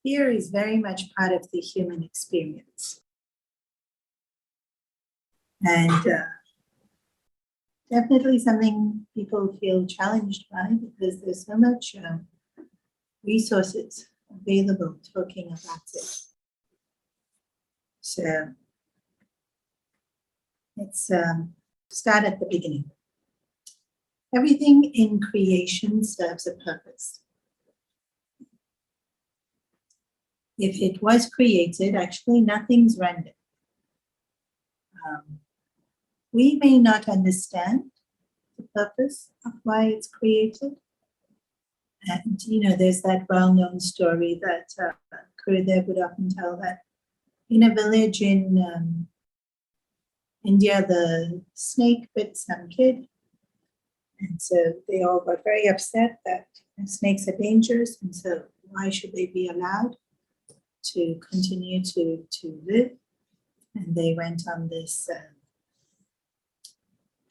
Fear is very much part of the human experience. And definitely something people feel challenged by because there's so much resources available talking about it. So let's start at the beginning. Everything in creation serves a purpose. If it was created, actually nothing's random. We may not understand the purpose of why it's created. And, there's that well-known story that Gurudev would often tell that in a village in India, the snake bit some kid. And so they all got very upset that snakes are dangerous. And so why should they be allowed to continue to live? And they went on this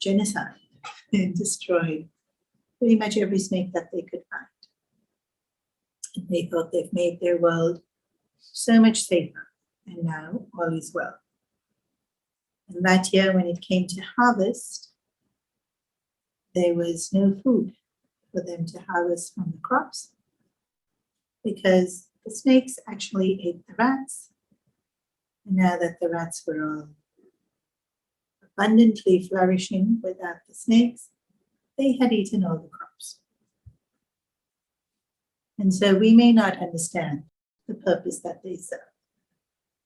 genocide and destroyed pretty much every snake that they could find. And they thought they've made their world so much safer, and now all is well. And that year, when it came to harvest, there was no food for them to harvest from the crops because the snakes actually ate the rats. And now that the rats were all abundantly flourishing without the snakes, they had eaten all the crops. And so we may not understand the purpose that they serve.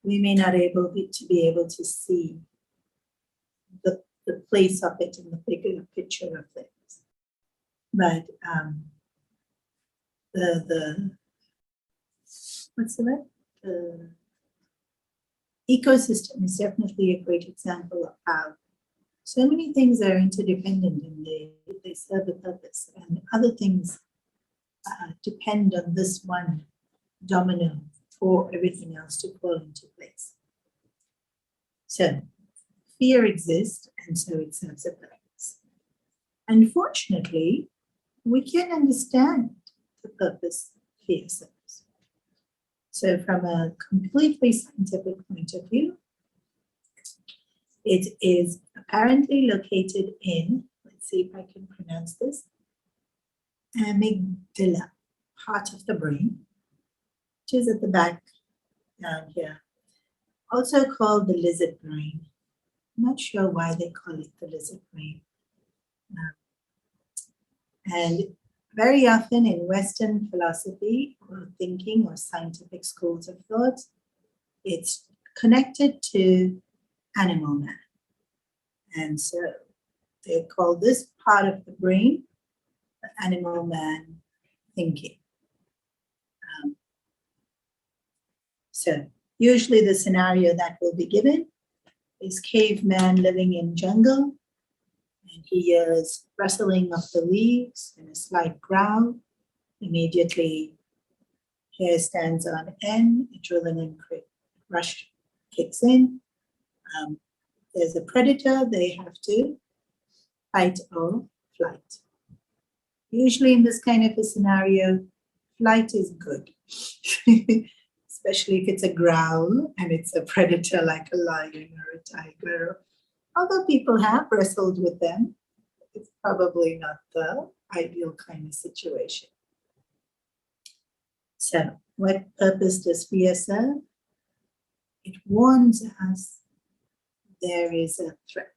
We may not be able to see the place of it in the bigger picture of things. But the ecosystem is definitely a great example of how so many things are interdependent and they serve a purpose, and other things depend on this one domino for everything else to fall into place. So fear exists, and so it serves a purpose. Unfortunately, we can understand the purpose fear serves. So from a completely scientific point of view, it is apparently located in, let's see if I can pronounce this, amygdala, part of the brain, which is at the back down here, also called the lizard brain. I'm not sure why they call it the lizard brain. And very often in Western philosophy or thinking or scientific schools of thought, it's connected to animal man. And so they call this part of the brain the animal man thinking. So usually the scenario that will be given is caveman living in jungle, and he hears rustling of the leaves and a slight growl. Immediately, hair stands on end, adrenaline rush kicks in. There's a predator, they have to fight or flight. Usually in this kind of a scenario, flight is good, especially if it's a growl and it's a predator like a lion or a tiger. Although people have wrestled with them, it's probably not the ideal kind of situation. So, what purpose does fear serve? It warns us there is a threat.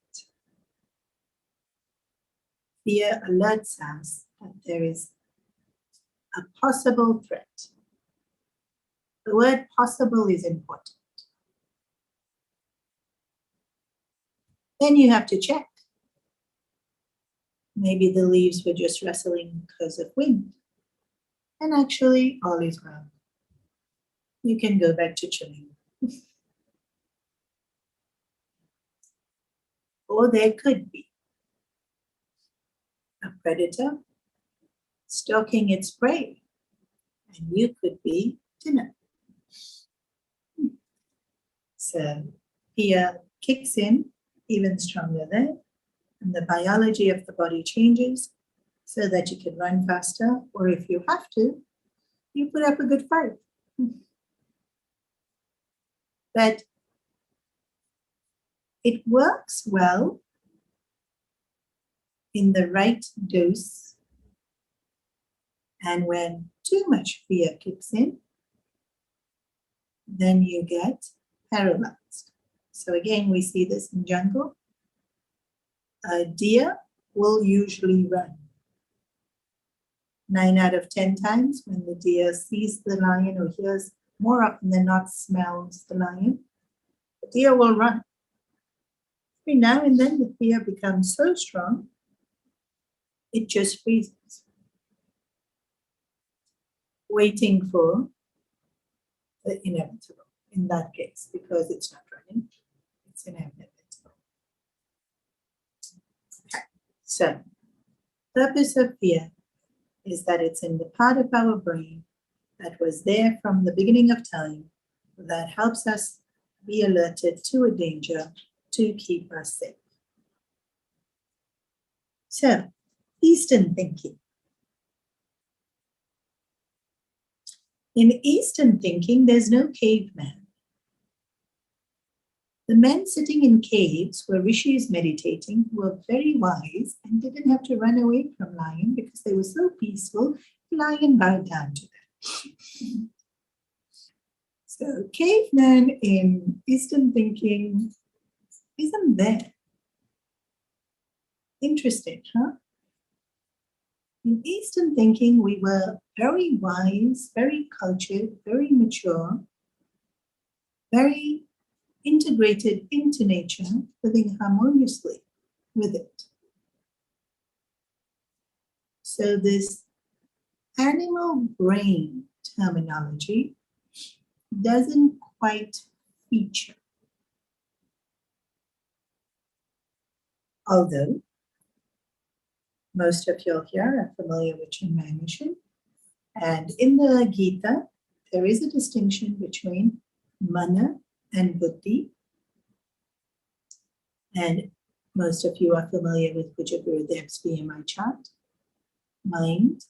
Fear alerts us that there is a possible threat. The word possible is important. Then you have to check. Maybe the leaves were just rustling because of wind. And actually, all is well. You can go back to chilling. Or there could be a predator stalking its prey, and you could be dinner. So fear kicks in even stronger there, and the biology of the body changes so that you can run faster, or if you have to, you put up a good fight. But it works well in the right dose, and when too much fear kicks in, then you get paralyzed. So again, we see this in jungle. A deer will usually run. 9 out of 10 times when the deer sees the lion or hears, more often than not smells the lion, the deer will run. Every now and then the fear becomes so strong, it just freezes, waiting for the inevitable in that case, because it's not running, it's inevitable. Okay. So, purpose of fear is that it's in the part of our brain that was there from the beginning of time that helps us be alerted to a danger to keep us safe. So, Eastern thinking. In Eastern thinking, there's no caveman. The men sitting in caves were rishis meditating, who were very wise and didn't have to run away from lion because they were so peaceful, lion bowed down to them. So caveman in Eastern thinking isn't there. Interesting, huh? In Eastern thinking, we were very wise, very cultured, very mature, very integrated into nature, living harmoniously with it. So this animal brain terminology doesn't quite feature. Although most of you here are familiar with Chinmaya mission, and in the Gita, there is a distinction between mana and buddhi, and most of you are familiar with Puja Gurudev's BMI chart, mind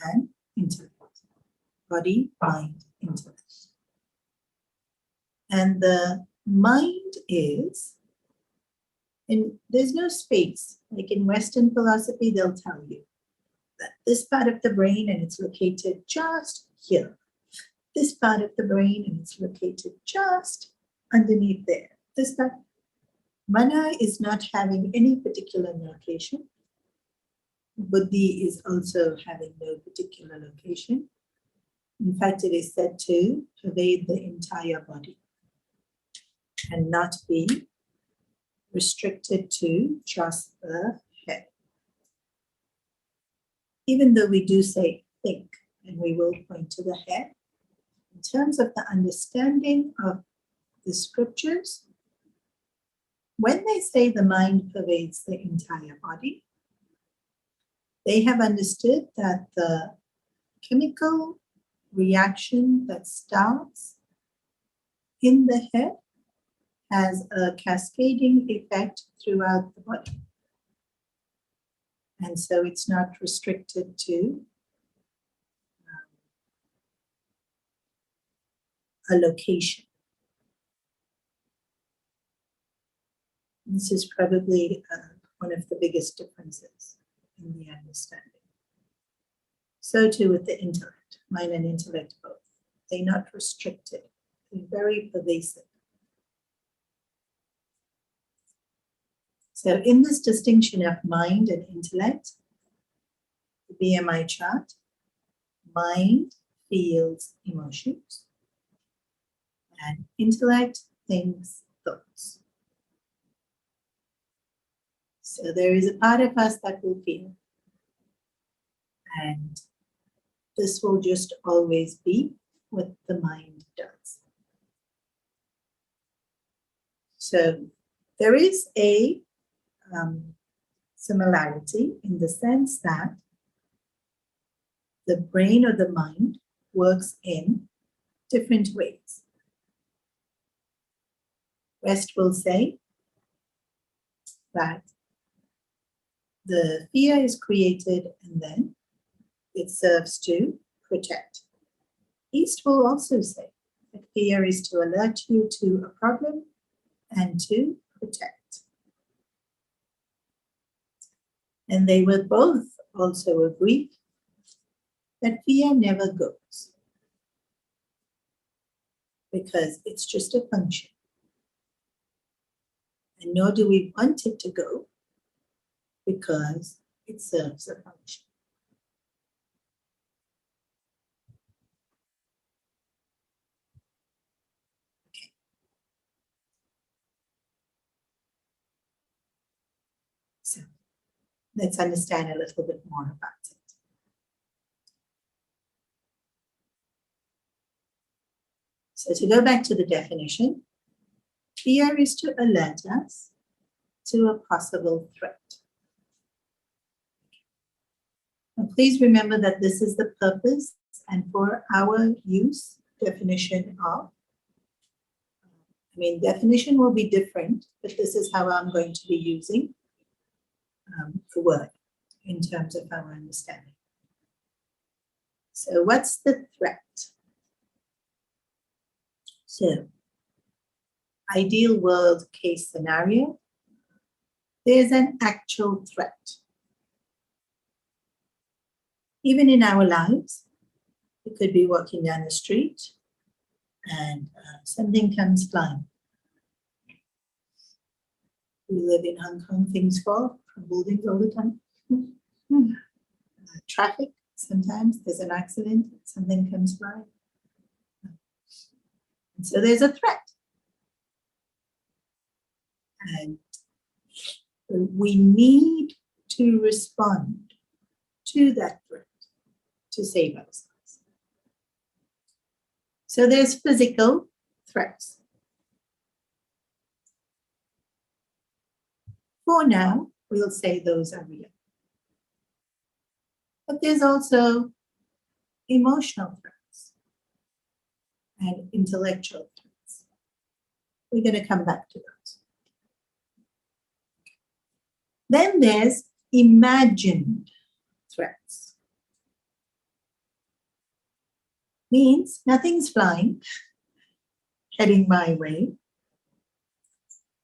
and intellect, body, mind, intellect. And the mind is, and there's no space, like in Western philosophy, they'll tell you that this part of the brain and it's located just here. This part of the brain and it's located just underneath there. This part, mana is not having any particular location. Buddhi is also having no particular location. In fact, it is said to pervade the entire body and not be restricted to just the head. Even though we do say think, and we will point to the head, in terms of the understanding of the scriptures, when they say the mind pervades the entire body, they have understood that the chemical reaction that starts in the head has a cascading effect throughout the body. And so it's not restricted to a location. This is probably one of the biggest differences in the understanding. So too with the intellect, mind and intellect both. They're not restricted, they're very pervasive. So in this distinction of mind and intellect, the BMI chart, mind feels emotions and intellect thinks thoughts. So there is a part of us that will feel, and this will just always be what the mind does. So there is a similarity in the sense that the brain or the mind works in different ways. West will say that the fear is created and then it serves to protect. East will also say that fear is to alert you to a problem and to protect. And they will both also agree that fear never goes, because it's just a function. And nor do we want it to go, because it serves a function. Okay. So let's understand a little bit more about it. So to go back to the definition, fear is to alert us to a possible threat. And please remember that this is the purpose and for our use definition of. Definition will be different, but this is how I'm going to be using the word in terms of our understanding. So what's the threat? So, ideal world case scenario, there's an actual threat. Even in our lives, we could be walking down the street and something comes flying. We live in Hong Kong, things fall from buildings all the time. Traffic, sometimes there's an accident, something comes flying. And so there's a threat. And we need to respond to that threat to save ourselves. So there's physical threats. For now, we'll say those are real. But there's also emotional threats and intellectual threats. We're going to come back to those. Then there's imagined threats. Means nothing's flying, heading my way.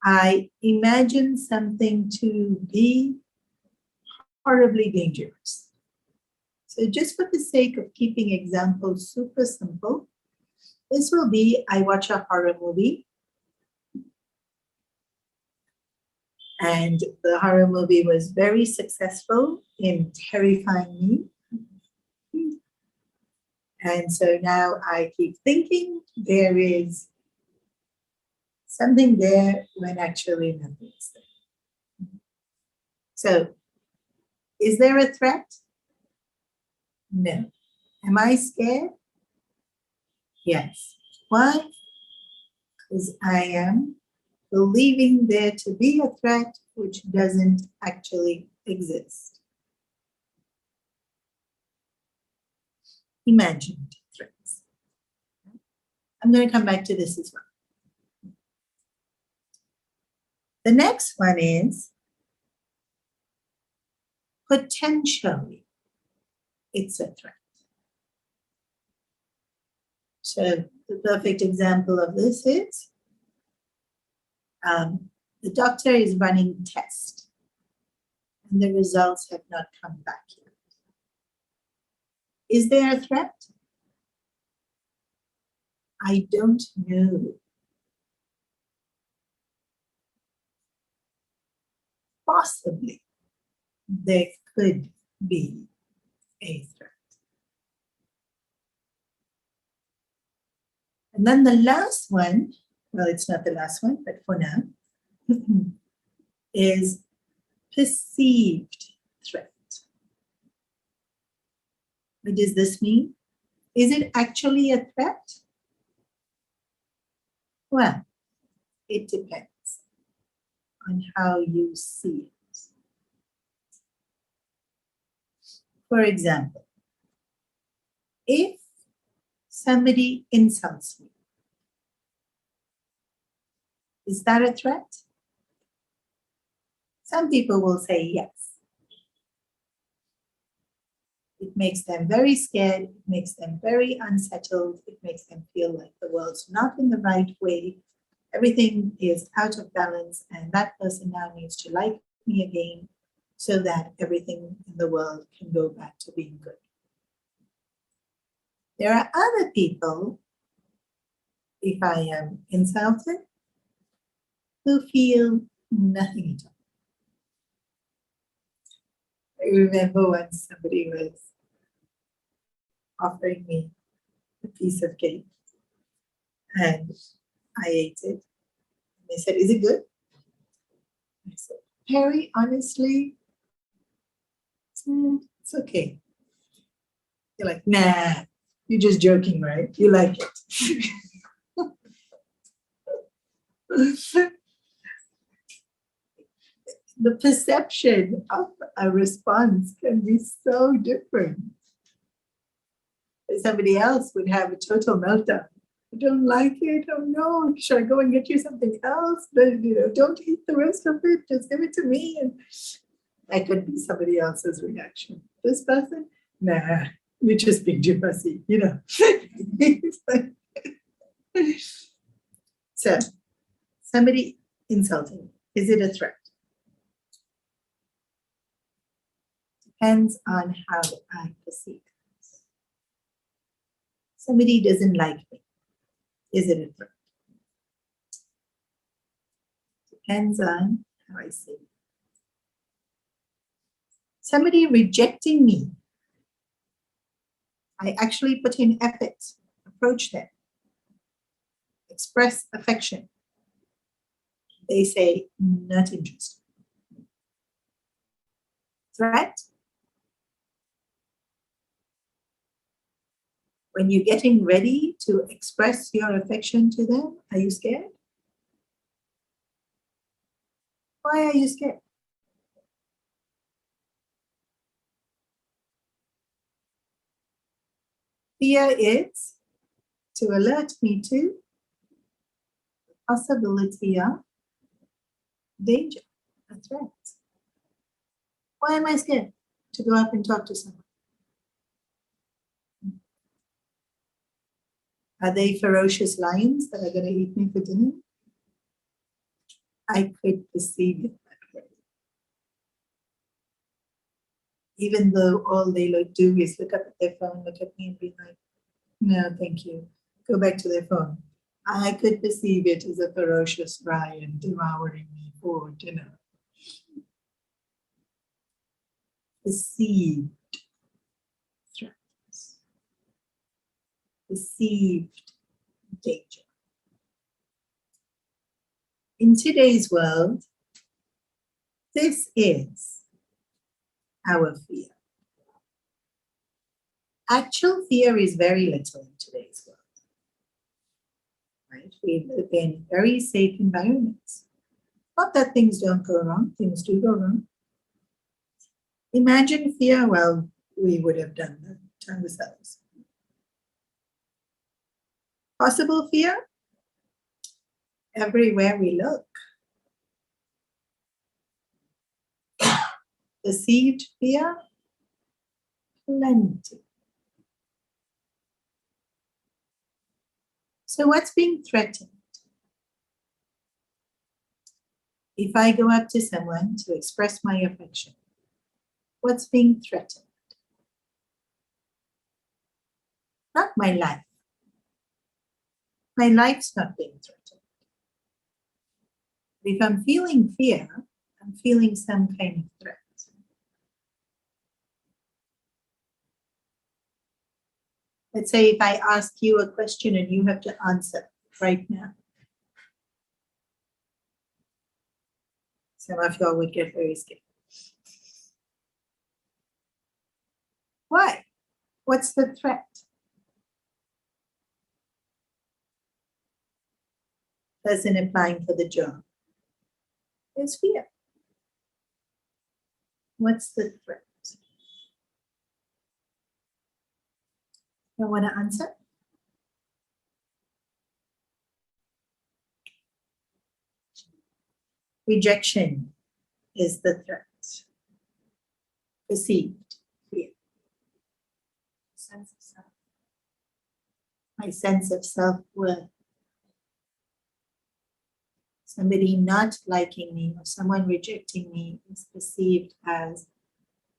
I imagine something to be horribly dangerous. So just for the sake of keeping examples super simple, this will be, I watch a horror movie, and the horror movie was very successful in terrifying me. And so now I keep thinking there is something there when actually nothing is there. So, is there a threat? No. Am I scared? Yes. Why? Because I am believing there to be a threat which doesn't actually exist. Imagined threats. I'm going to come back to this as well. The next one is potentially it's a threat. So the perfect example of this is the doctor is running tests and the results have not come back yet. Is there a threat? I don't know. Possibly there could be a threat. And then the last one, well, it's not the last one, but for now, is perceived threat. What does this mean? Is it actually a threat? Well, it depends on how you see it. For example, if somebody insults me, is that a threat? Some people will say yes. It makes them very scared. It makes them very unsettled. It makes them feel like the world's not in the right way. Everything is out of balance, and that person now needs to like me again so that everything in the world can go back to being good. There are other people, if I am insulted, who feel nothing at all. I remember once somebody was offering me a piece of cake and I ate it. And they said, "Is it good?" I said, "Harry, honestly, it's okay." You're like, "Nah, you're just joking, right? You like it." The perception of a response can be so different. Somebody else would have a total meltdown. "I don't like it. Oh no, should I go and get you something else? But don't eat the rest of it. Just give it to me." And that could be somebody else's reaction. This person, "Nah, you're just being too fussy, So, somebody insulting, is it a threat? Depends on how I perceive it. Somebody doesn't like me. Is it a threat? Depends on how I see it. Somebody rejecting me, I actually put in effort, approach them, express affection. They say, "Not interested." Threat? When you're getting ready to express your affection to them, are you scared? Why are you scared? Fear is to alert me to the possibility of danger, a threat. Why am I scared to go up and talk to someone? Are they ferocious lions that are going to eat me for dinner? I could perceive it that way. Even though all they do is look up at their phone, look at me and be like, "No, thank you." Go back to their phone. I could perceive it as a ferocious lion devouring me for dinner. Perceived threats. Perceived danger. In today's world, this is our fear. Actual fear is very little in today's world. Right? We live in very safe environments. Not that things don't go wrong, things do go wrong. Imagine fear, well, we would have done that ourselves. Possible fear? Everywhere we look. Perceived fear? Plenty. So what's being threatened? If I go up to someone to express my affection, what's being threatened? Not my life. My life's not being threatened. If I'm feeling fear, I'm feeling some kind of threat. Let's say if I ask you a question and you have to answer right now. Some of y'all would get very scared. Why? What's the threat? Person applying for the job. There's fear. What's the threat? You want to answer? Rejection is the threat. Perceived fear. sense of self. My sense of self-worth. Somebody not liking me or someone rejecting me is perceived as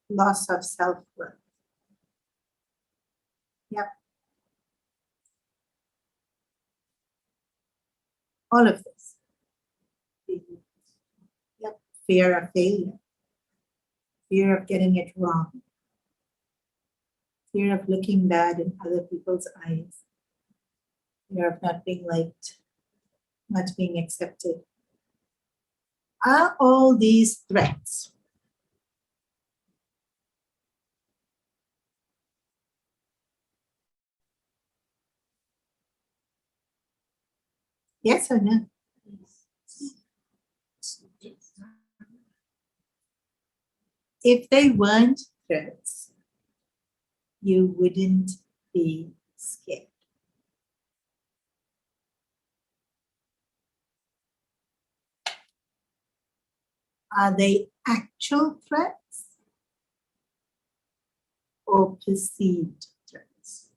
loss of self-worth. Yep. All of this. Yep. Fear of failure. Fear of getting it wrong. Fear of looking bad in other people's eyes. Fear of not being liked, not being accepted. Are all these threats? Yes or no? If they weren't threats, you wouldn't be scared. Are they actual threats or perceived threats?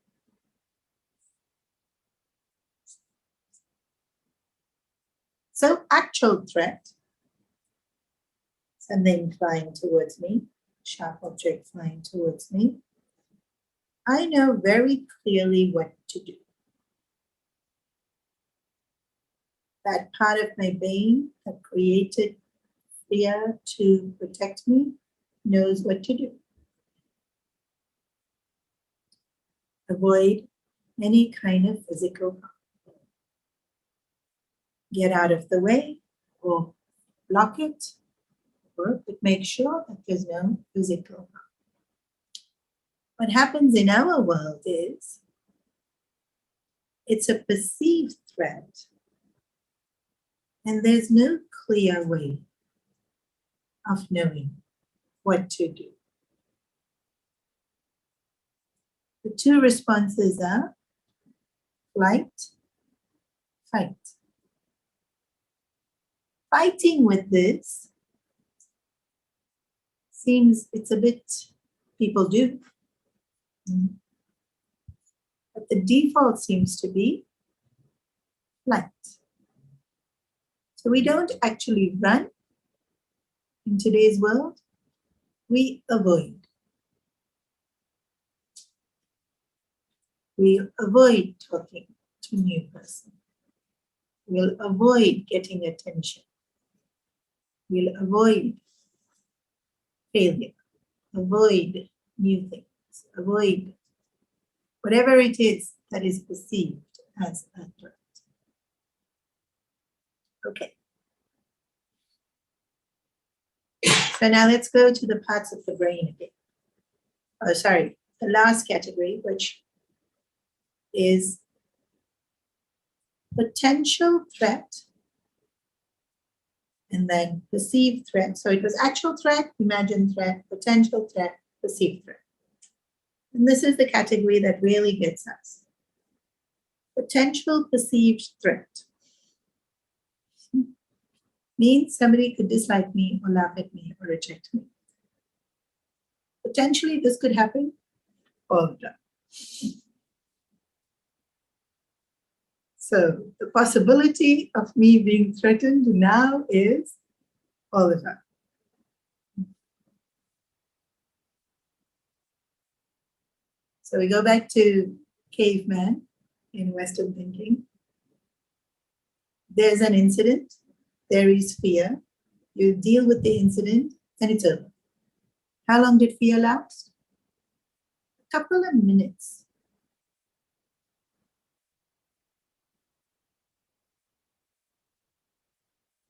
So, actual threat, something flying towards me, sharp object flying towards me. I know very clearly what to do. That part of my brain that created fear to protect me knows what to do. Avoid any kind of physical harm. Get out of the way or block it, but make sure that there's no physical harm. What happens in our world is it's a perceived threat, and there's no clear way of knowing what to do. The two responses are flight, fight. Fighting with this seems it's a bit people do. But the default seems to be flight. So we don't actually run in today's world, we avoid. We'll avoid talking to a new person. We'll avoid getting attention. We'll avoid failure, avoid new things, avoid whatever it is that is perceived as a threat. Okay. So now let's go to the parts of the brain again. Oh, sorry, the last category, which is potential threat and then perceived threat. So it was actual threat, imagined threat, potential threat, perceived threat. And this is the category that really gets us. Potential perceived threat means somebody could dislike me or laugh at me or reject me. Potentially this could happen all the time. So the possibility of me being threatened now is all the time. So we go back to caveman in Western thinking. There's an incident, there is fear. You deal with the incident and it's over. How long did fear last? A couple of minutes.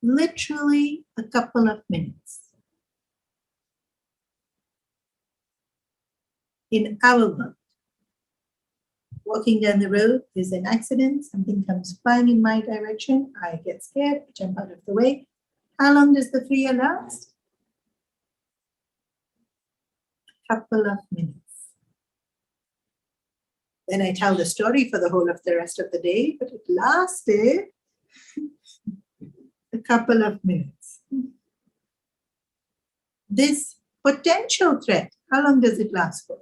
Literally a couple of minutes. In our world, walking down the road, there's an accident, something comes flying in my direction, I get scared, I jump out of the way. How long does the fear last? A couple of minutes. Then I tell the story for the whole of the rest of the day, but it lasted a couple of minutes. This potential threat, how long does it last for?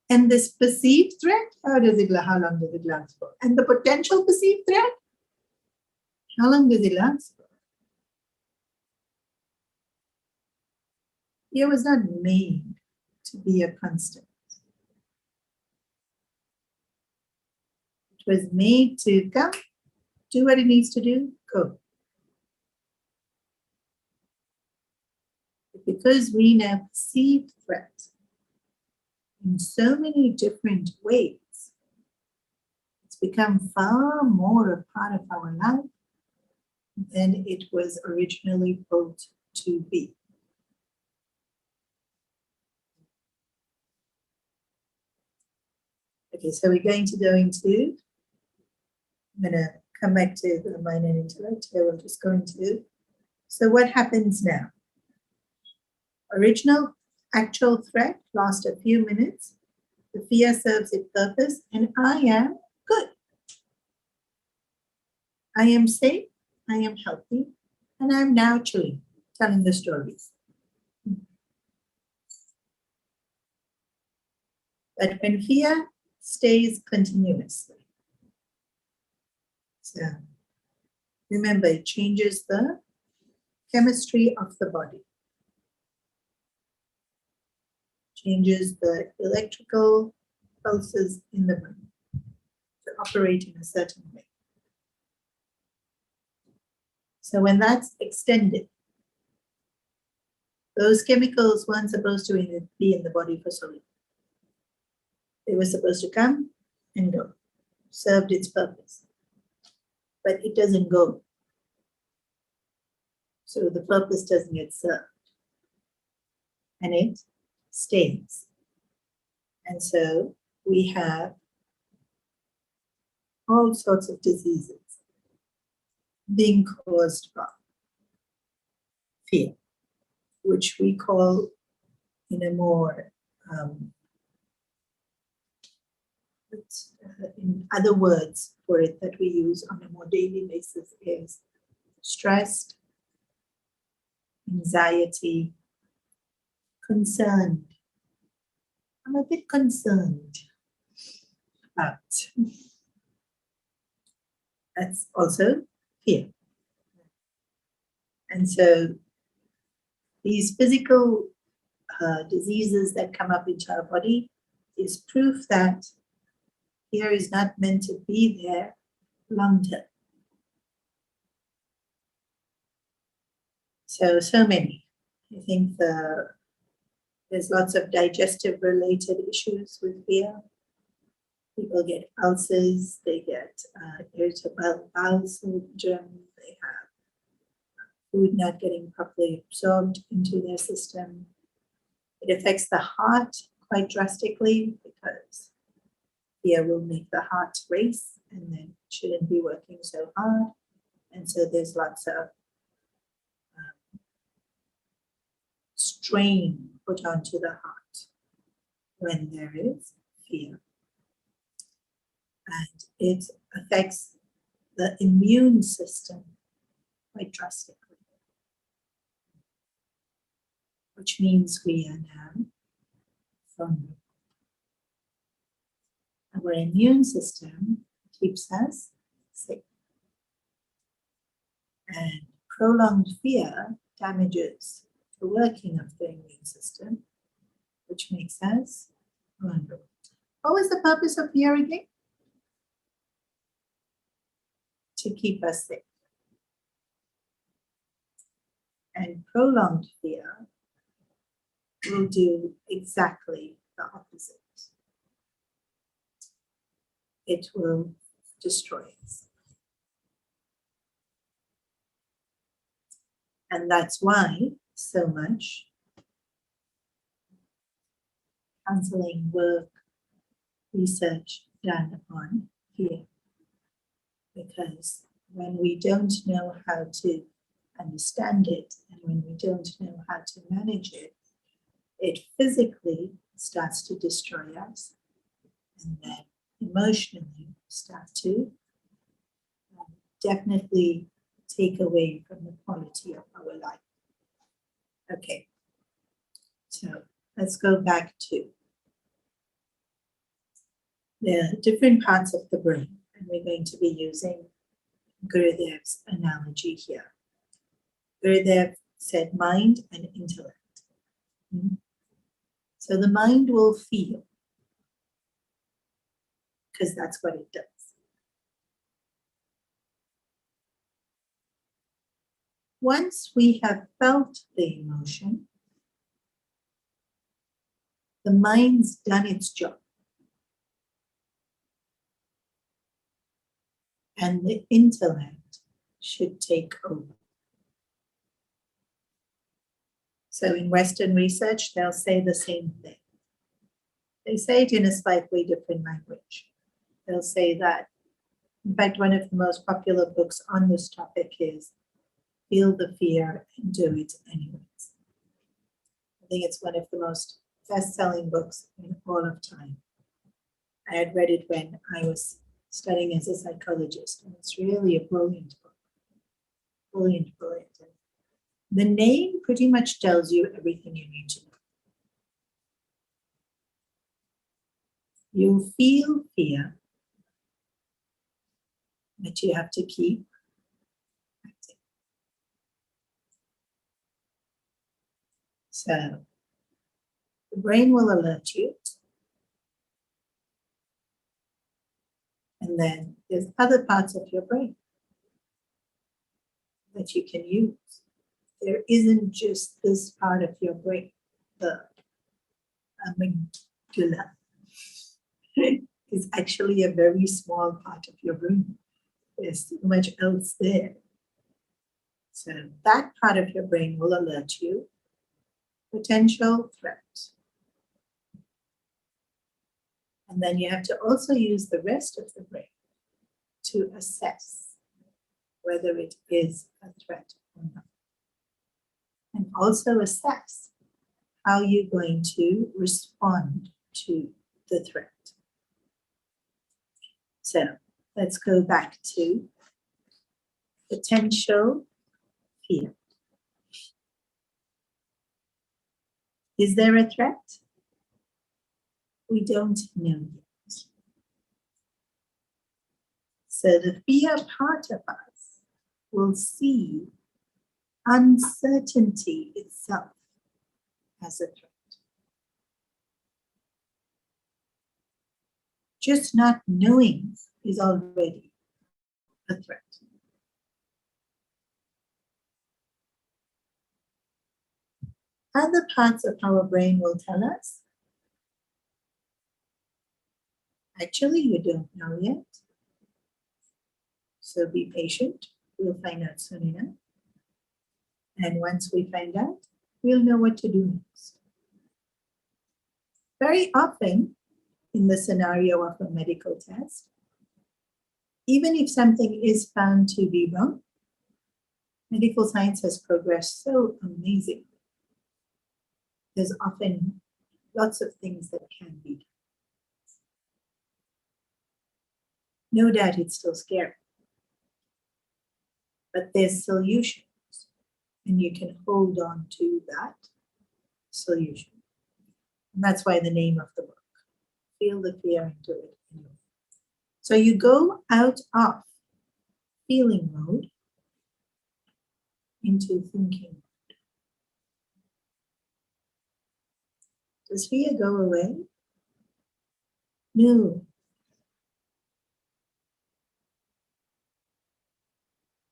And this perceived threat, how long does it last for? And the potential perceived threat, how long does it last for? Fear was not made to be a constant. It was made to come, do what it needs to do, go. But because we now perceive threat in so many different ways, it's become far more a part of our life than it was originally built to be. Okay, so we're going to go into, I'm going to come back to the mind and intellect. Here we'll just go into, so what happens now? Original actual threat lasts a few minutes. The fear serves its purpose, and I am good. I am safe, I am healthy, and I'm now chilling, telling the stories. But when fear stays continuously, so remember, it changes the chemistry of the body, changes the electrical pulses in the brain to operate in a certain way. So when that's extended, those chemicals weren't supposed to be in the body for so long. They were supposed to come and go, served its purpose. But it doesn't go. So the purpose doesn't get served. And it stays. And so we have all sorts of diseases being caused by fear, which we call in a more, in other words for it that we use on a more daily basis is stressed, anxiety, concerned. I'm a bit concerned about. That's also fear. And so these physical diseases that come up into our body is proof that fear is not meant to be there long term. So many. I think there's lots of digestive related issues with fear. People get ulcers, they get irritable bowel syndrome, they have food not getting properly absorbed into their system. It affects the heart quite drastically because fear will make the heart race and then it shouldn't be working so hard. And so there's lots of strain put onto the heart when there is fear. And it affects the immune system quite drastically, which means we are now vulnerable. Our immune system keeps us safe. And prolonged fear damages the working of the immune system, which makes us vulnerable. What was the purpose of fear again? To keep us safe. And prolonged fear will do exactly the opposite. It will destroy us. And that's why so much counseling work, research done on fear. Because when we don't know how to understand it and when we don't know how to manage it, it physically starts to destroy us and then emotionally starts to definitely take away from the quality of our life. Okay, so let's go back to There are different parts of the brain, and we're going to be using Gurudev's analogy here. Gurudev said mind and intellect. So the mind will feel, because that's what it does. Once we have felt the emotion, the mind's done its job. And the intellect should take over. So in Western research, they'll say the same thing. They say it in a slightly different language. They'll say that, in fact, one of the most popular books on this topic is Feel the Fear and Do It Anyways. I think it's one of the most best-selling books in all of time. I had read it when I was studying as a psychologist, and it's really a brilliant book. Brilliant. The name pretty much tells you everything you need to know. You feel fear, but you have to keep acting. So the brain will alert you. And then there's other parts of your brain that you can use. There isn't just this part of your brain, the amygdala. It's actually a very small part of your brain. There's so much else there. So that part of your brain will alert you. Potential threat. And then you have to also use the rest of the brain to assess whether it is a threat or not. And also assess how you're going to respond to the threat. So let's go back to potential fear. Is there a threat? We don't know yet. So the fear part of us will see uncertainty itself as a threat. Just not knowing is already a threat. Other parts of our brain will tell us, actually, you don't know yet. So be patient. We'll find out soon enough. And once we find out, we'll know what to do next. Very often, in the scenario of a medical test, even if something is found to be wrong, medical science has progressed so amazingly. There's often lots of things that can be done. No doubt it's still scary, but there's solutions, and you can hold on to that solution. And that's why the name of the book, Feel the Fear and Do It Anyway. So you go out of feeling mode into thinking mode. Does fear go away? No.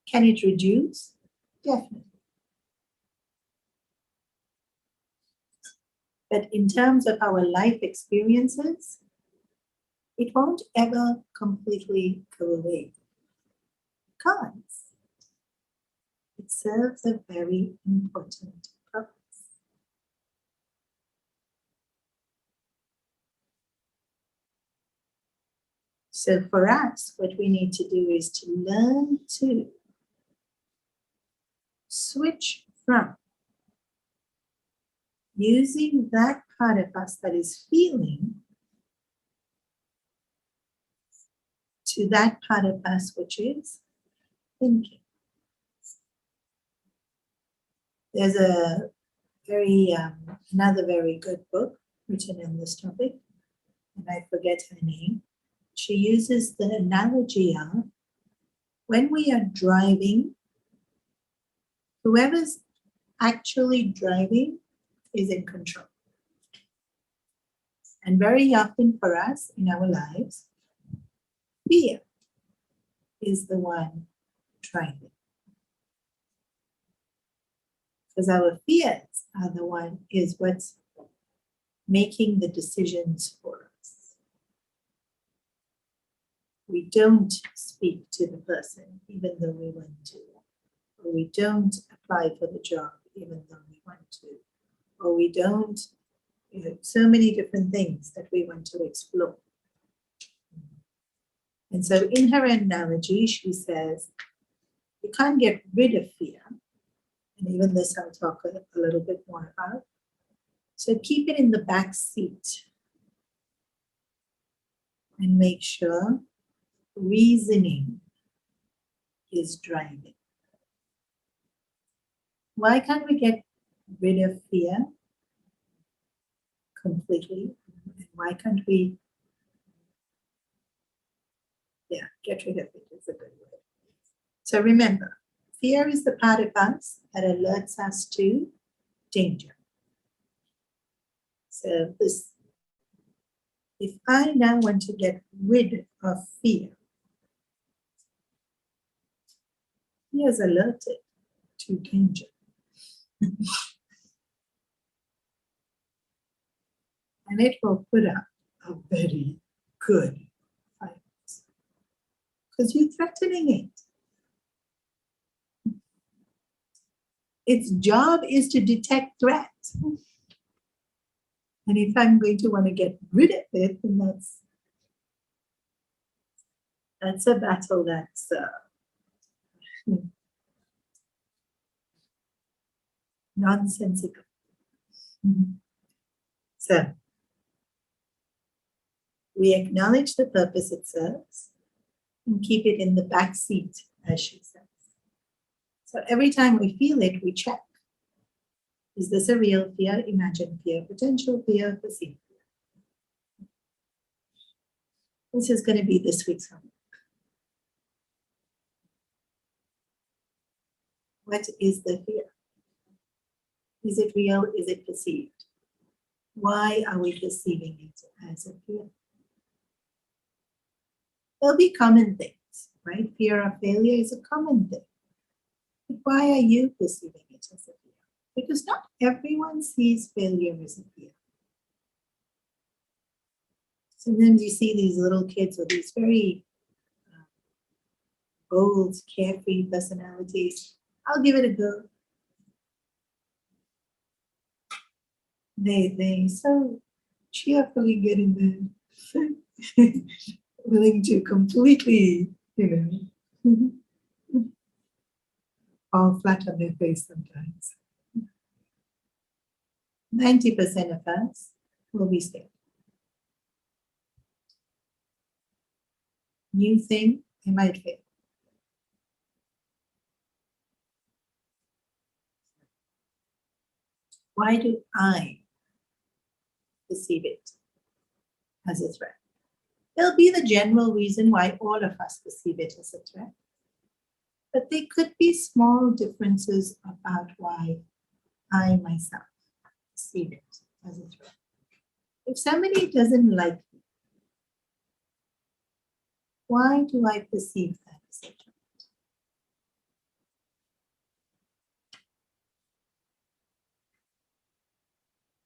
Can it reduce? Definitely. But in terms of our life experiences, it won't ever completely go away because it serves a very important purpose. So for us, what we need to do is to learn to switch from using that part of us that is feeling to that part of us which is thinking. There's a very another very good book written on this topic, and I forget her name. she uses the analogy of when we are driving, whoever's actually driving is in control. And very often for us in our lives, fear is the one driving. Because our fears are the one is what's making the decisions for us. We don't speak to the person even though we want to. Or we don't apply for the job even though we want to. Or we don't, so many different things that we want to explore. And so in her analogy, she says, you can't get rid of fear. And even this I'll talk a little bit more about. So keep it in the back seat and make sure reasoning is driving. Why can't we get rid of fear completely? And why can't we, get rid of it is a good word. So remember, fear is the part of us that alerts us to danger. So this, if I now want to get rid of fear, he is alerted to danger. And it will put up a very good fight. Because you're threatening it. Its job is to detect threats. And if I'm going to want to get rid of it, then that's a battle that's nonsensical. So we acknowledge the purpose it serves and keep it in the back seat, as she says. So every time we feel it, we check. Is this a real fear, imagined fear, potential fear, perceived fear? This is going to be this week's homework. What is the fear? Is it real? Is it perceived? Why are we perceiving it as a fear? There'll be common things, right? Fear of failure is a common thing. But why are you perceiving it as a fear? Because not everyone sees failure as a fear. Sometimes you see these little kids with these very bold, carefree personalities. I'll give it a go. They so cheerfully get in there, willing to completely, fall flat on their face sometimes. 90% of us will be scared. New thing, they might fail. Why do I perceive it as a threat? There'll be the general reason why all of us perceive it as a threat. But there could be small differences about why I myself perceive it as a threat. If somebody doesn't like me, why do I perceive that as a threat?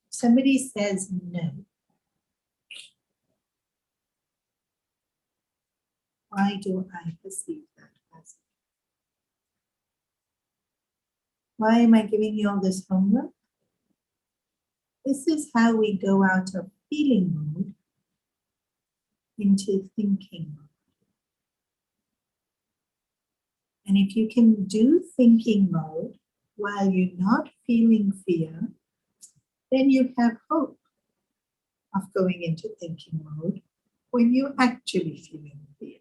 If somebody says no, why do I perceive that as a threat? Why am I giving you all this homework? This is how we go out of feeling mode into thinking mode. And if you can do thinking mode while you're not feeling fear, then you have hope of going into thinking mode when you're actually feeling fear.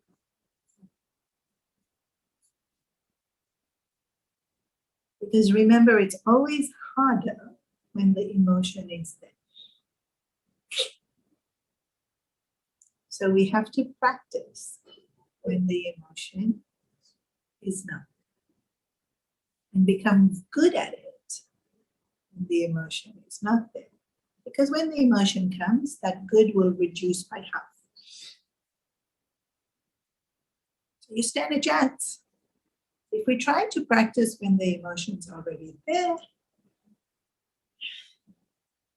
Because remember, it's always harder when the emotion is there. So we have to practice when the emotion is not, and become good at it when the emotion is not there. Because when the emotion comes, that good will reduce by half. So you stand a chance. If we try to practice when the emotion's already there,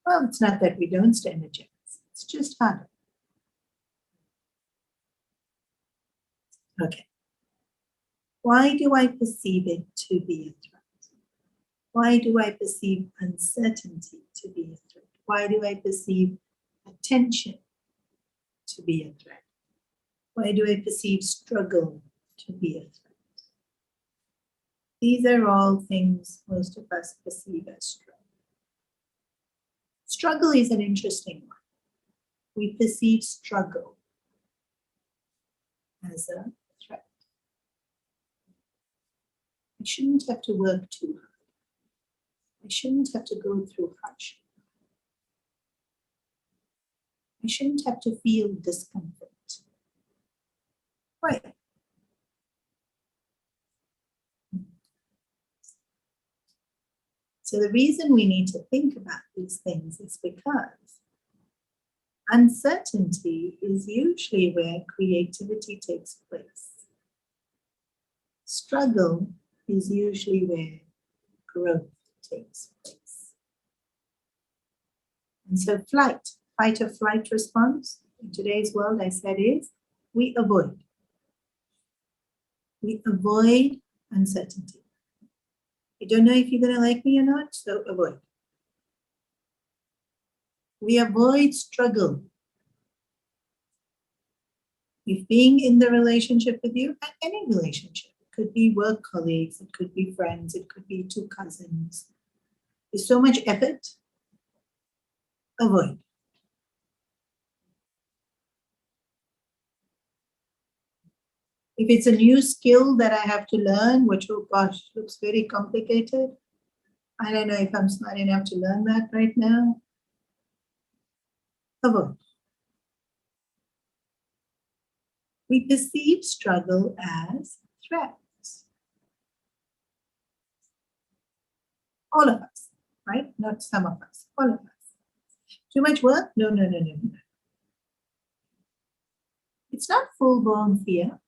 well, it's not that we don't stand a chance. It's just harder. Okay. Why do I perceive it to be a threat? Why do I perceive uncertainty to be a threat? Why do I perceive attention to be a threat? Why do I perceive struggle to be a threat? These are all things most of us perceive as struggle. Struggle is an interesting one. We perceive struggle as a threat. I shouldn't have to work too hard. I shouldn't have to go through hardship. I shouldn't have to feel discomfort. Why? So the reason we need to think about these things is because uncertainty is usually where creativity takes place. Struggle is usually where growth takes place. And so fight or flight response in today's world, I said, is we avoid. We avoid uncertainty. I don't know if you're going to like me or not, so avoid. We avoid struggle. If being in the relationship with you, any relationship, it could be work colleagues, it could be friends, it could be two cousins, there's so much effort, avoid. If it's a new skill that I have to learn, which, oh gosh, looks very complicated, I don't know if I'm smart enough to learn that right now, avoid. We perceive struggle as threats. All of us, right? Not some of us, all of us. Too much work? No. It's not full-blown fear.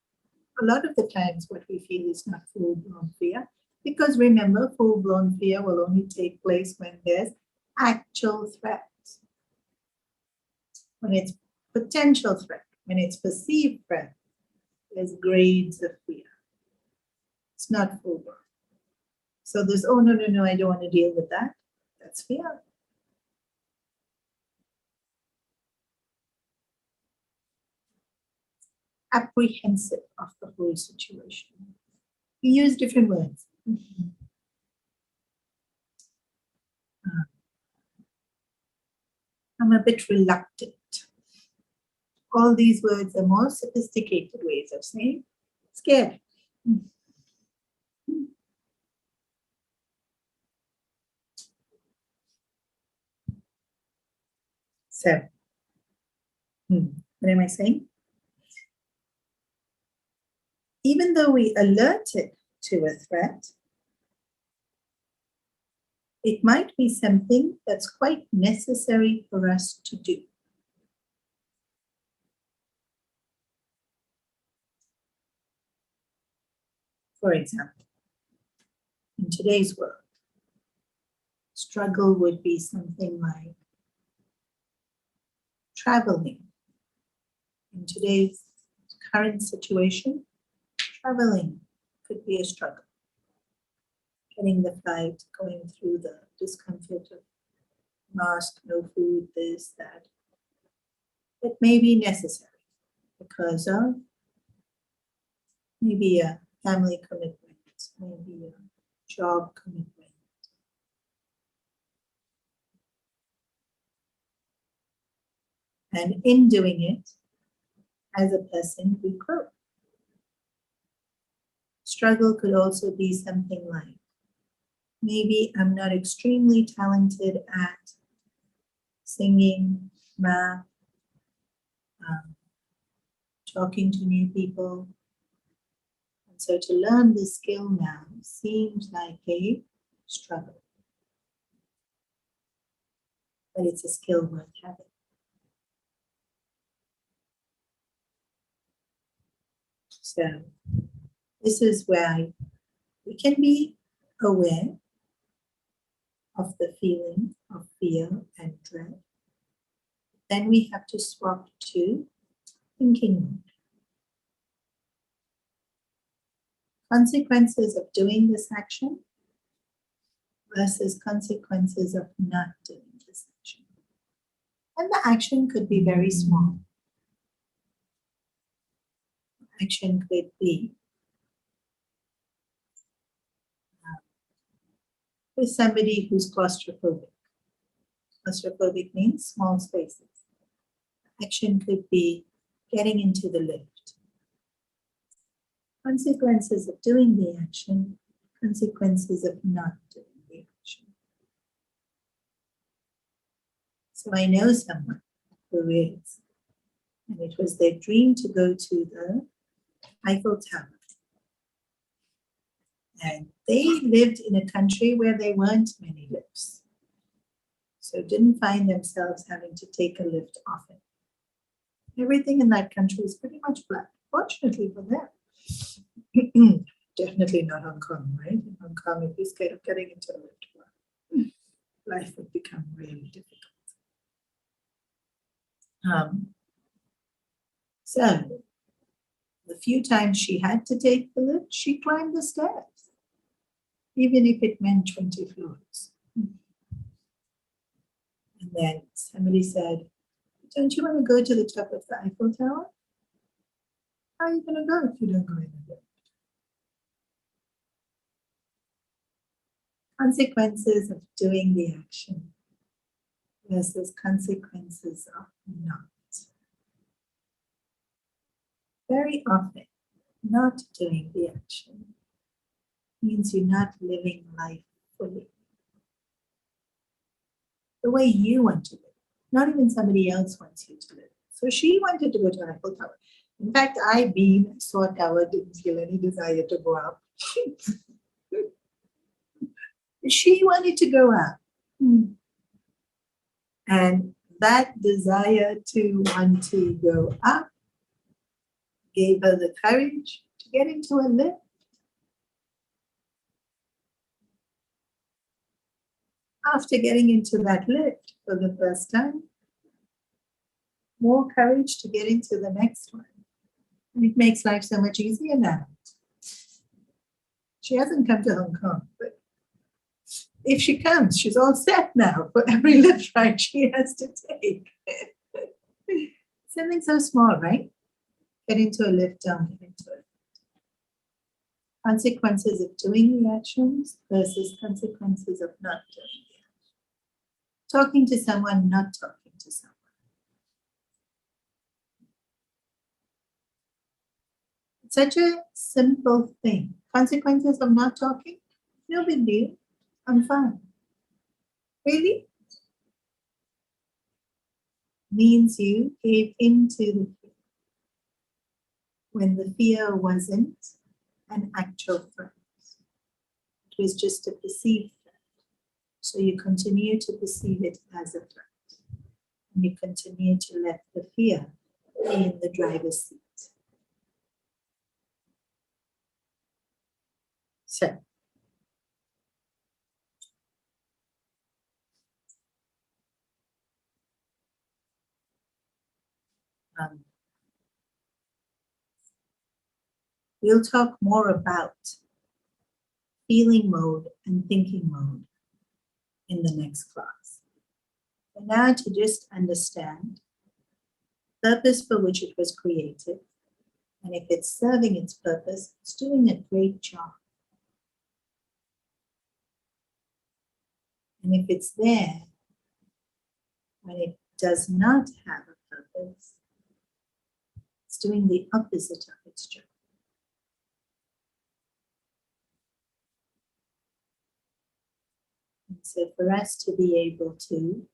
A lot of the times what we feel is not full-blown fear, because remember, full-blown fear will only take place when there's actual threat. When it's potential threat, when it's perceived threat, there's grades of fear. It's not full-blown. So there's, oh, no, I don't want to deal with that. That's fear. Apprehensive of the whole situation. We use different words. I'm a bit reluctant. All these words are more sophisticated ways of saying scared. So, what am I saying? Even though we alert it to a threat, it might be something that's quite necessary for us to do. For example, in today's world, struggle would be something like traveling. In today's current situation, traveling could be a struggle. Getting the flight, going through the discomfort of mask, no food, this, that. It may be necessary because of maybe a family commitment, maybe a job commitment. And in doing it, as a person, we grow. Struggle could also be something like, maybe I'm not extremely talented at singing, math, talking to new people. And so to learn this skill now seems like a struggle. But it's a skill worth having. So this is where we can be aware of the feeling of fear and dread. Then we have to swap to thinking mode. Consequences of doing this action versus consequences of not doing this action. And the action could be very small. Action could be with somebody who's claustrophobic. Claustrophobic means small spaces. Action could be getting into the lift. Consequences of doing the action, consequences of not doing the action. So I know someone who is, and it was their dream to go to the Eiffel Tower. And they lived in a country where there weren't many lifts. So didn't find themselves having to take a lift often. Everything in that country is pretty much flat, fortunately for them. Definitely not Hong Kong, right? In Hong Kong, if you're scared of getting into a lift, life would become really difficult. So the few times she had to take the lift, she climbed the stairs, even if it meant 20 floors. And then somebody said, don't you want to go to the top of the Eiffel Tower? How are you going to go if you don't go in the lift? Consequences of doing the action versus consequences of not. Very often, not doing the action means you're not living life fully. The way you want to live. Not even somebody else wants you to live. So she wanted to go to Eiffel Tower. In fact, I saw tower, didn't feel any desire to go up. She wanted to go up. And that desire to want to go up gave her the courage to get into a lift. After getting into that lift for the first time, more courage to get into the next one. And it makes life so much easier now. She hasn't come to Hong Kong, but if she comes, she's all set now for every lift ride she has to take. Something so small, right? Get into a lift, don't get into it. Consequences of doing the actions versus consequences of not doing the actions. Talking to someone, not talking to someone. It's such a simple thing. Consequences of not talking, no big deal. I'm fine. Really? Means you gave into the fear when the fear wasn't an actual threat. It was just a perceived threat. So you continue to perceive it as a threat. And you continue to let the fear be in the driver's seat. So, we'll talk more about feeling mode and thinking mode in the next class. For now, to just understand the purpose for which it was created, and if it's serving its purpose, it's doing a great job. And if it's there when it does not have a purpose, it's doing the opposite of its job. And so for us to be able to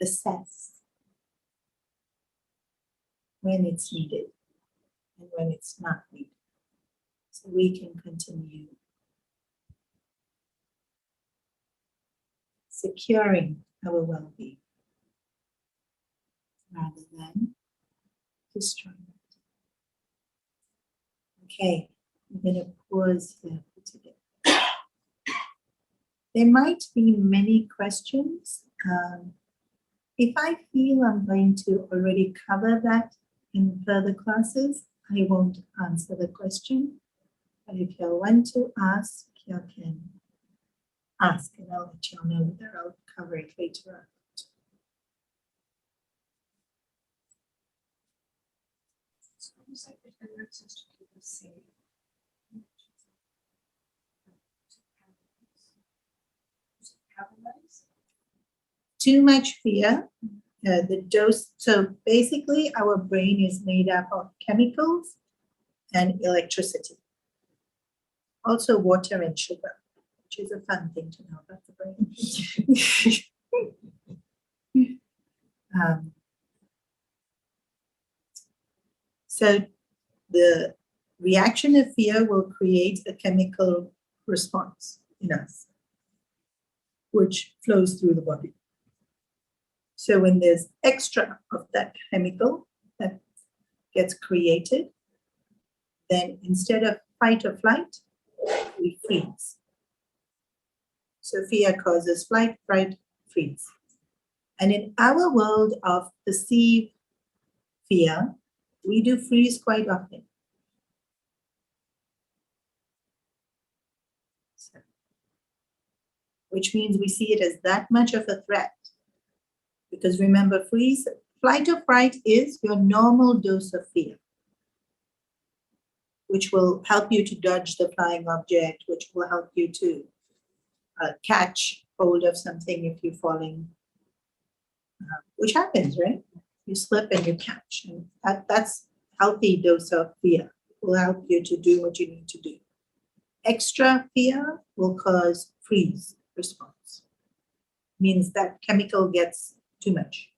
assess when it's needed and when it's not needed. So we can continue securing our well-being rather than destroying it. Okay, I'm going to pause here for today. There might be many questions. If I feel I'm going to already cover that in further classes, I won't answer the question. But if you want to ask, you can ask, and I'll let you know whether I'll cover it later on. Too much fear, the dose. So basically, our brain is made up of chemicals and electricity. Also, water and sugar, which is a fun thing to know about the brain. So the reaction of fear will create a chemical response in us, which flows through the body. So when there's extra of that chemical that gets created, then instead of fight or flight, we freeze. So fear causes flight, fright, freeze. And in our world of perceived fear, we do freeze quite often. So, which means we see it as that much of a threat. Because remember, freeze, flight or fright is your normal dose of fear, which will help you to dodge the flying object, which will help you to catch hold of something if you're falling, which happens, right? You slip and you catch. And that's healthy dose of fear. It will help you to do what you need to do. Extra fear will cause freeze response. Means that chemical gets too much.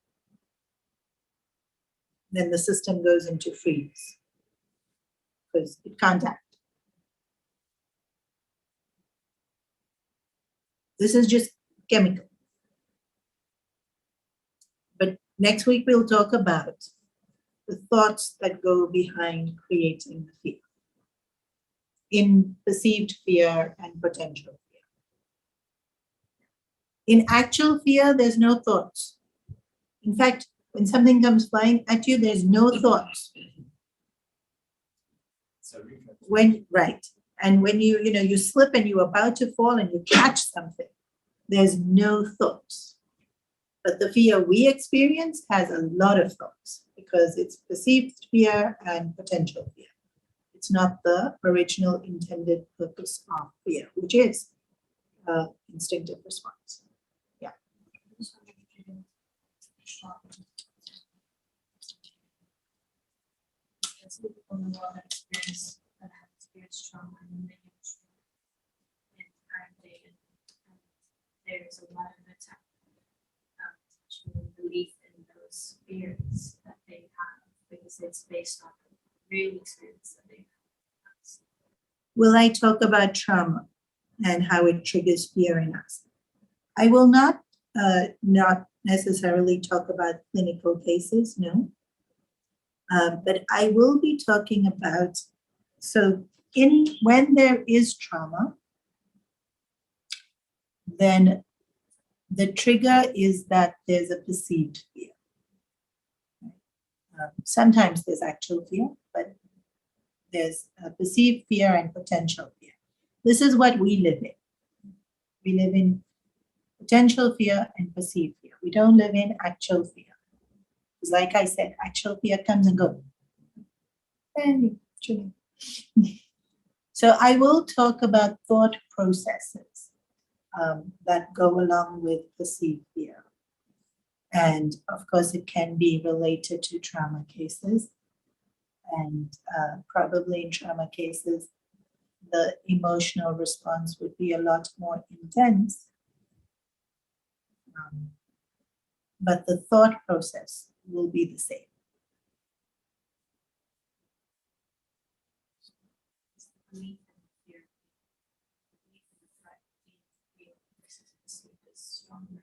Then the system goes into freeze because it can't act. This is just chemical. But next week we'll talk about the thoughts that go behind creating the fear, in perceived fear and potential fear. In actual fear, there's no thoughts. In fact, when something comes flying at you, there's no thoughts. Right. And when you slip and you're about to fall and you catch something, there's no thoughts. But the fear we experience has a lot of thoughts because it's perceived fear and potential fear. It's not the original intended purpose of fear, which is instinctive response. Yeah. There's a lot of attack, belief in those fears that they have because it's based on the real experience that they have. Will I talk about trauma and how it triggers fear in us? I will not necessarily talk about clinical cases, no. But I will be talking about, when there is trauma, then the trigger is that there's a perceived fear. Sometimes there's actual fear, but there's a perceived fear and potential fear. This is what we live in. We live in potential fear and perceived fear. We don't live in actual fear. Because like I said, actual fear comes and goes. So I will talk about thought processes that go along with perceived fear. And of course, it can be related to trauma cases. And probably in trauma cases, the emotional response would be a lot more intense. But the thought process will be the same. belief in fear, belief in the threat being real versus perceived as stronger.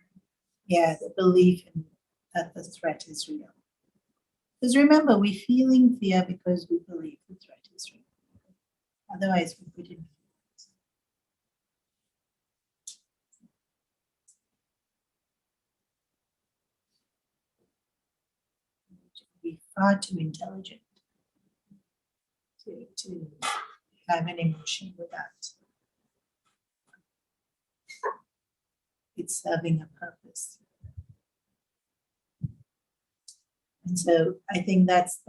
Yeah, the belief in that the threat is real. Because remember, we're feeling fear because we believe the threat is real. Otherwise, we wouldn't feel it. We're far too intelligent to have an emotion without it's serving a purpose. And so I think that's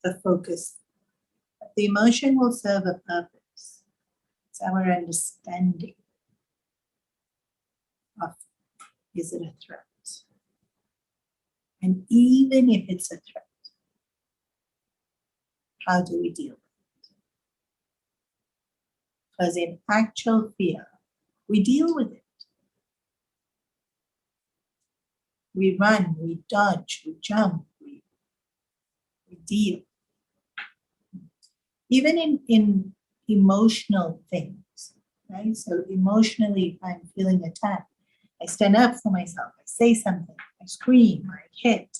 the focus. The emotion will serve a purpose. It's our understanding of, is it a threat? And even if it's a threat, how do we deal with it? Because in actual fear, we deal with it. We run, we dodge, we jump, we deal. Even in emotional things, right? So emotionally, if I'm feeling attacked, I stand up for myself, I say something, I scream, I hit,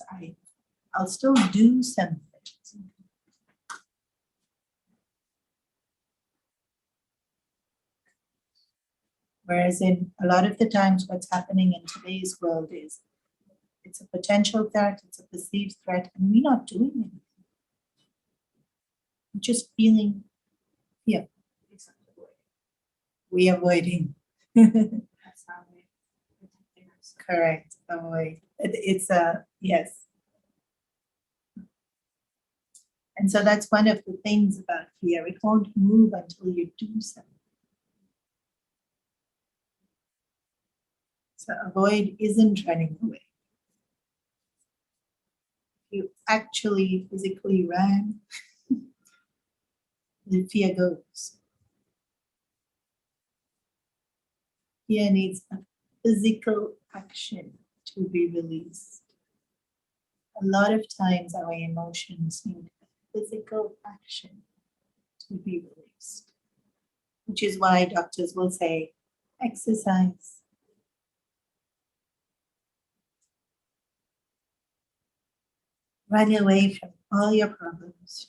I'll still do something. Whereas in a lot of the times what's happening in today's world is it's a potential threat, it's a perceived threat, and we're not doing anything. We're just feeling fear. We're avoiding. That's how we're protecting ourselves. Correct, avoid. It's a, yes. And so that's one of the things about fear. It won't move until you do something. So avoid isn't running away. You actually physically ran, the fear goes. Fear needs a physical action to be released. A lot of times our emotions need a physical action to be released, which is why doctors will say, exercise. Run away from all your problems.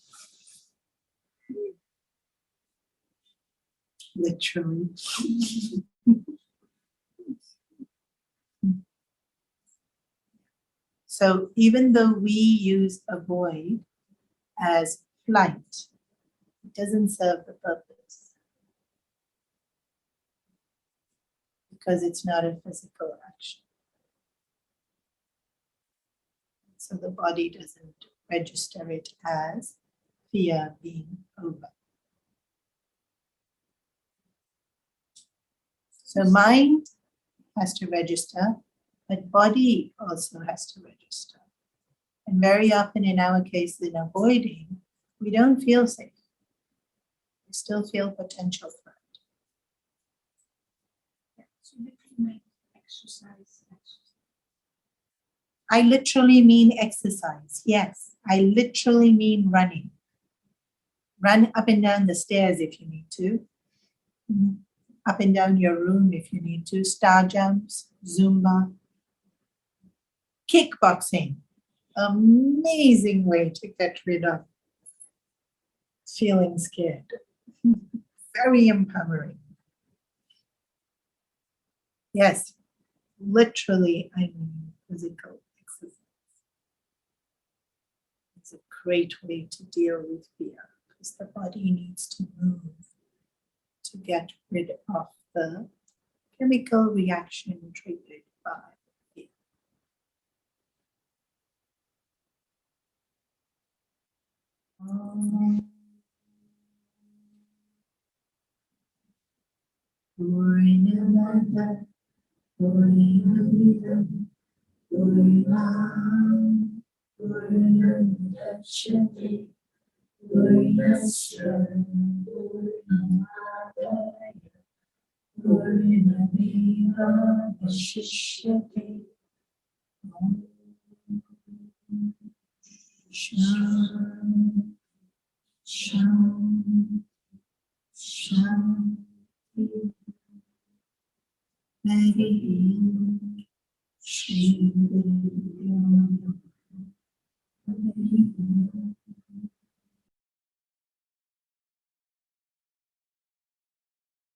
Literally. So even though we use avoid as flight, it doesn't serve the purpose because it's not a physical action. So the body doesn't register it as fear being over. So mind has to register, but body also has to register. And very often in our case, in avoiding, we don't feel safe. We still feel potential threat. So literally like exercise. I literally mean exercise. Yes, I literally mean running. Run up and down the stairs if you need to. Up and down your room if you need to. Star jumps, Zumba. Kickboxing. Amazing way to get rid of feeling scared. Very empowering. Yes, literally, I mean physical exercise. It's a great way to deal with fear because the body needs to move to get rid of the chemical reaction triggered by fear. Purnamada, Purnamidam, Purnam, Purnamudachyate, Purnasya, Purnamadaya, Purnameva Vashishyate. Shanti, Shanti. Maybe Shri